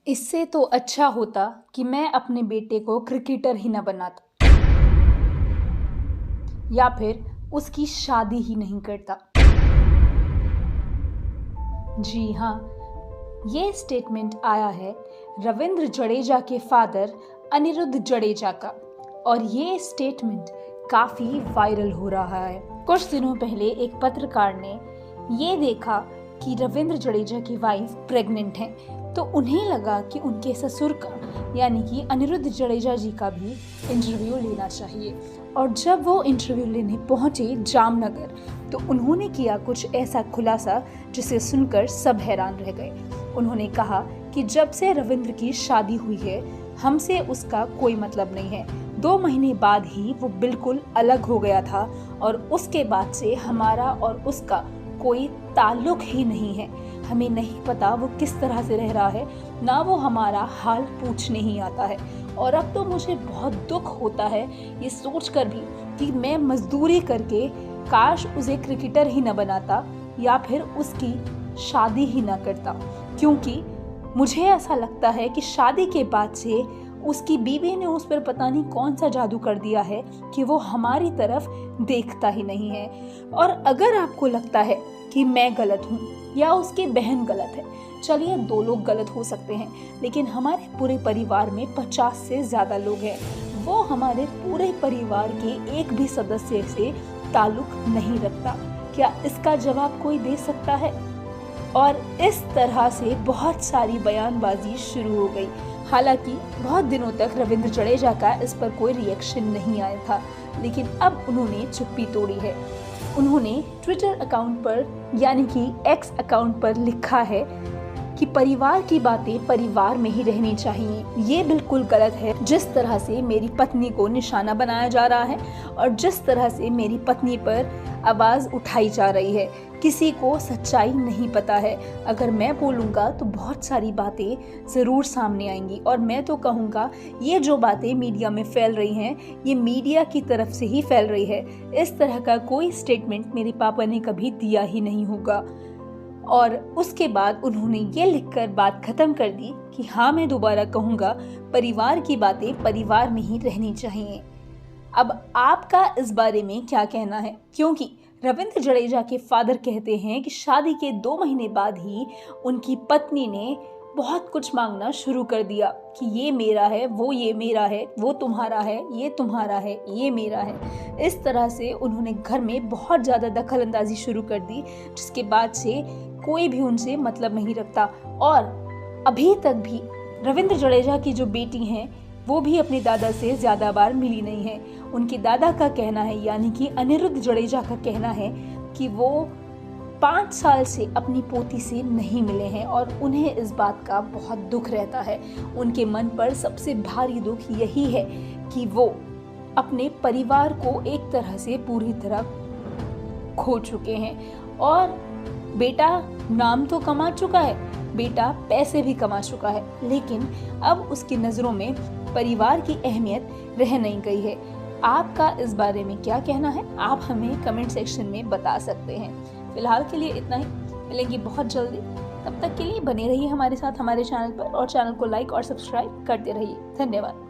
इससे तो अच्छा होता कि मैं अपने बेटे को क्रिकेटर ही न बनाता या फिर उसकी शादी ही नहीं करता। जी हाँ, ये स्टेटमेंट आया है रविंद्र जडेजा के फादर अनिरुद्ध जडेजा का और ये स्टेटमेंट काफी वायरल हो रहा है। कुछ दिनों पहले एक पत्रकार ने ये देखा कि रविंद्र जडेजा की वाइफ प्रेग्नेंट है, तो उन्हें लगा कि उनके ससुर का यानी कि अनिरुद्ध जडेजा जी का भी इंटरव्यू लेना चाहिए। और जब वो इंटरव्यू लेने पहुंचे जामनगर, तो उन्होंने किया कुछ ऐसा खुलासा जिसे सुनकर सब हैरान रह गए। उन्होंने कहा कि जब से रविंद्र की शादी हुई है, हमसे उसका कोई मतलब नहीं है। 2 महीने बाद ही वो बिल्कुल अलग हो गया था और उसके बाद से हमारा और उसका कोई ताल्लुक ही नहीं है। हमें नहीं पता वो किस तरह से रह रहा है, ना वो हमारा हाल पूछने ही आता है। और अब तो मुझे बहुत दुख होता है ये सोचकर भी कि मैं मजदूरी करके काश उसे क्रिकेटर ही न बनाता या फिर उसकी शादी ही न करता, क्योंकि मुझे ऐसा लगता है कि शादी के बाद से उसकी बीवी ने उस पर पता नहीं कौन सा जादू कर दिया है कि वो हमारी तरफ देखता ही नहीं है। और अगर आपको लगता है कि मैं गलत हूँ या उसकी बहन गलत है, चलिए 2 लोग गलत हो सकते हैं, लेकिन हमारे पूरे परिवार में 50 से ज्यादा लोग हैं। वो हमारे पूरे परिवार के एक भी सदस्य से ताल्लुक नहीं रखता। क्या इसका जवाब कोई दे सकता है? और इस तरह से बहुत सारी बयानबाजी शुरू हो गई। हालांकि बहुत दिनों तक रविंद्र जडेजा का इस पर कोई रिएक्शन नहीं आया था, लेकिन अब उन्होंने चुप्पी तोड़ी है। उन्होंने ट्विटर अकाउंट पर यानी कि एक्स अकाउंट पर लिखा है कि परिवार की बातें परिवार में ही रहनी चाहिए। ये बिल्कुल गलत है जिस तरह से मेरी पत्नी को निशाना बनाया जा रहा है और जिस तरह से मेरी पत्नी पर आवाज उठाई जा रही है। किसी को सच्चाई नहीं पता है। अगर मैं बोलूँगा तो बहुत सारी बातें ज़रूर सामने आएंगी और मैं तो कहूँगा ये जो बातें मीडिया में फैल रही हैं, ये मीडिया की तरफ से ही फैल रही है। इस तरह का कोई स्टेटमेंट मेरे पापा ने कभी दिया ही नहीं होगा। और उसके बाद उन्होंने ये लिखकर बात खत्म कर दी कि हाँ, मैं दोबारा कहूँगा, परिवार की बातें परिवार में ही रहनी चाहिए। अब आपका इस बारे में क्या कहना है? क्योंकि रविंद्र जडेजा के फादर कहते हैं कि शादी के 2 महीने बाद ही उनकी पत्नी ने बहुत कुछ मांगना शुरू कर दिया कि ये मेरा है, वो ये मेरा है, वो तुम्हारा है, ये तुम्हारा है, ये मेरा है। इस तरह से उन्होंने घर में बहुत ज़्यादा दखल अंदाजी शुरू कर दी, जिसके बाद से कोई भी उनसे मतलब नहीं रखता। और अभी तक भी रविंद्र जडेजा की जो बेटी हैं, वो भी अपने दादा से ज़्यादा बार मिली नहीं है। उनके दादा का कहना है, यानी कि अनिरुद्ध जडेजा का कहना है कि वो 5 साल से अपनी पोती से नहीं मिले हैं और उन्हें इस बात का बहुत दुख रहता है। उनके मन पर सबसे भारी दुख यही है कि वो अपने परिवार को एक तरह से पूरी तरह खो चुके हैं। और बेटा नाम तो कमा चुका है, बेटा पैसे भी कमा चुका है, लेकिन अब उसकी नज़रों में परिवार की अहमियत रह नहीं गई है। आपका इस बारे में क्या कहना है? आप हमें कमेंट सेक्शन में बता सकते हैं। फिलहाल के लिए इतना ही, मिलेंगे बहुत जल्दी। तब तक के लिए बने रहिए हमारे साथ हमारे चैनल पर और चैनल को लाइक और सब्सक्राइब करते रहिए। धन्यवाद।